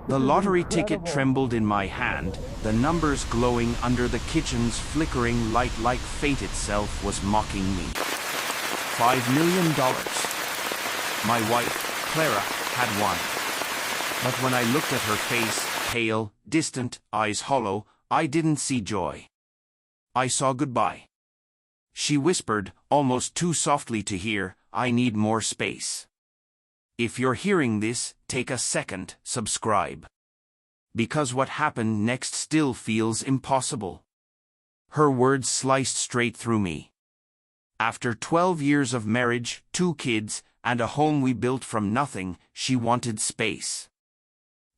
The lottery ticket trembled in my hand, the numbers glowing under the kitchen's flickering light like fate itself was mocking me. $5 million. My wife, Clara, had won. But when I looked at her face, pale, distant, eyes hollow, I didn't see joy. I saw goodbye. She whispered, almost too softly to hear, "I need more space. If you're hearing this, take a second, subscribe. Because what happened next still feels impossible." Her words sliced straight through me. After 12 years of marriage, 2 kids, and a home we built from nothing, she wanted space.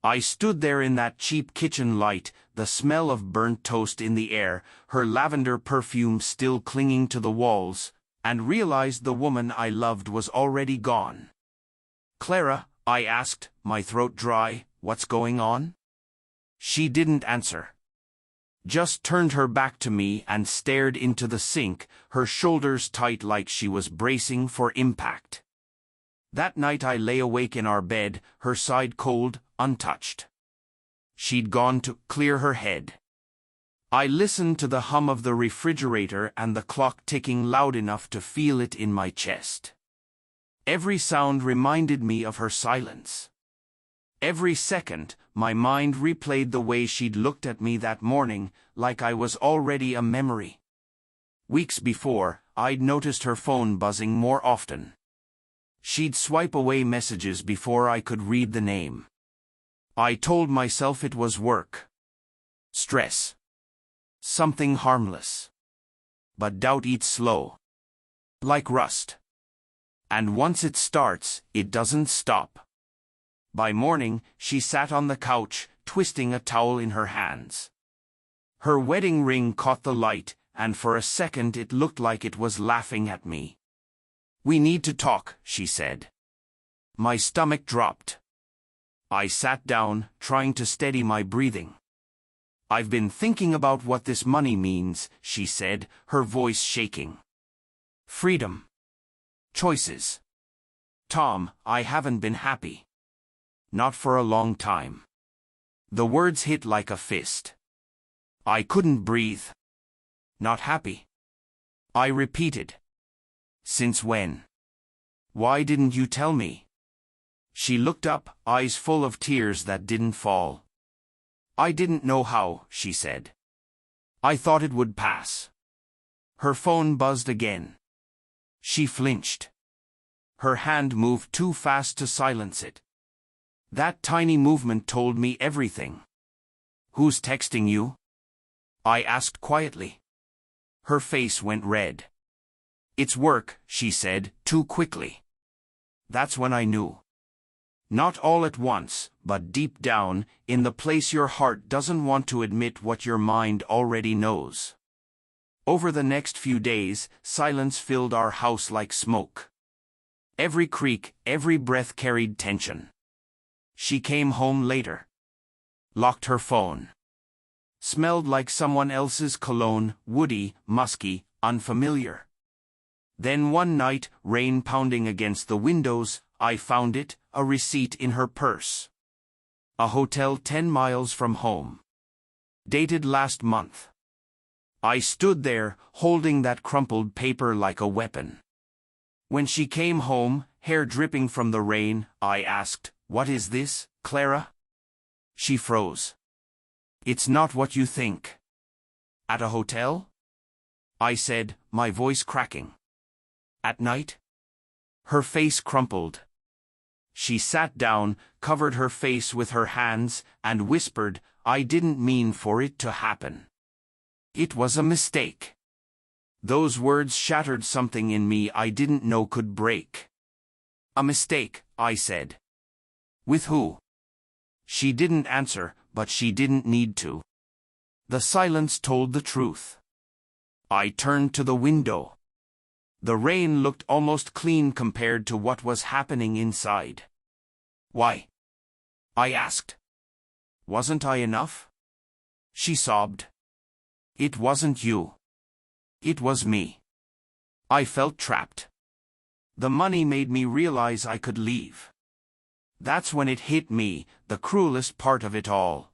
I stood there in that cheap kitchen light, the smell of burnt toast in the air, her lavender perfume still clinging to the walls, and realized the woman I loved was already gone. "Clara," I asked, my throat dry, "what's going on?" She didn't answer. Just turned her back to me and stared into the sink, her shoulders tight like she was bracing for impact. That night I lay awake in our bed, her side cold, untouched. She'd gone to clear her head. I listened to the hum of the refrigerator and the clock ticking loud enough to feel it in my chest. Every sound reminded me of her silence. Every second, my mind replayed the way she'd looked at me that morning, like I was already a memory. Weeks before, I'd noticed her phone buzzing more often. She'd swipe away messages before I could read the name. I told myself it was work. Stress. Something harmless. But doubt eats slow. Like rust. And once it starts, it doesn't stop. By morning, she sat on the couch, twisting a towel in her hands. Her wedding ring caught the light, and for a second it looked like it was laughing at me. "We need to talk," she said. My stomach dropped. I sat down, trying to steady my breathing. "I've been thinking about what this money means," she said, her voice shaking. "Freedom. Choices. Tom, I haven't been happy. Not for a long time." The words hit like a fist. I couldn't breathe. "Not happy?" I repeated. "Since when? Why didn't you tell me?" She looked up, eyes full of tears that didn't fall. "I didn't know how," she said. "I thought it would pass." Her phone buzzed again. She flinched. Her hand moved too fast to silence it. That tiny movement told me everything. "Who's texting you?" I asked quietly. Her face went red. "It's work," she said, too quickly. That's when I knew. Not all at once, but deep down, in the place your heart doesn't want to admit what your mind already knows. Over the next few days, silence filled our house like smoke. Every creak, every breath carried tension. She came home later. Locked her phone. Smelled like someone else's cologne, woody, musky, unfamiliar. Then one night, rain pounding against the windows, I found it, a receipt in her purse. A hotel 10 miles from home. Dated last month. I stood there, holding that crumpled paper like a weapon. When she came home, hair dripping from the rain, I asked, "What is this, Clara?" She froze. "It's not what you think." "At a hotel?" I said, my voice cracking. "At night?" Her face crumpled. She sat down, covered her face with her hands, and whispered, "I didn't mean for it to happen. It was a mistake." Those words shattered something in me I didn't know could break. "A mistake," I said. "With who?" She didn't answer, but she didn't need to. The silence told the truth. I turned to the window. The rain looked almost clean compared to what was happening inside. "Why?" I asked. "Wasn't I enough?" She sobbed. "It wasn't you. It was me. I felt trapped. The money made me realize I could leave. That's when it hit me, the cruelest part of it all.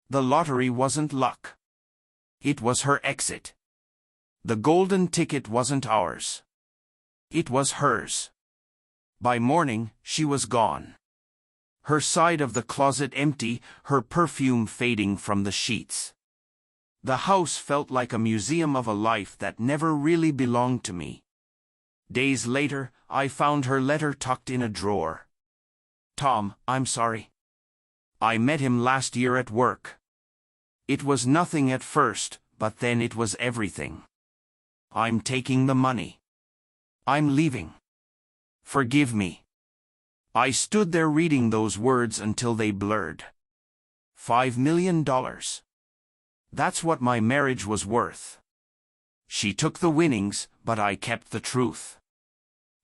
The lottery wasn't luck. It was her exit. The golden ticket wasn't ours. It was hers. By morning, she was gone. Her side of the closet empty, her perfume fading from the sheets. The house felt like a museum of a life that never really belonged to me. Days later, I found her letter tucked in a drawer. Tom, I'm sorry. I met him last year at work. It was nothing at first, but then it was everything. I'm taking the money. I'm leaving. Forgive me. I stood there reading those words until they blurred. $5 million. That's what my marriage was worth. She took the winnings, but I kept the truth.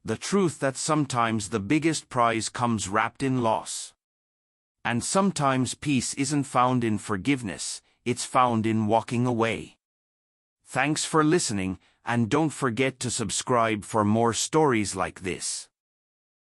The truth that sometimes the biggest prize comes wrapped in loss. And sometimes peace isn't found in forgiveness, it's found in walking away. Thanks for listening, and don't forget to subscribe for more stories like this.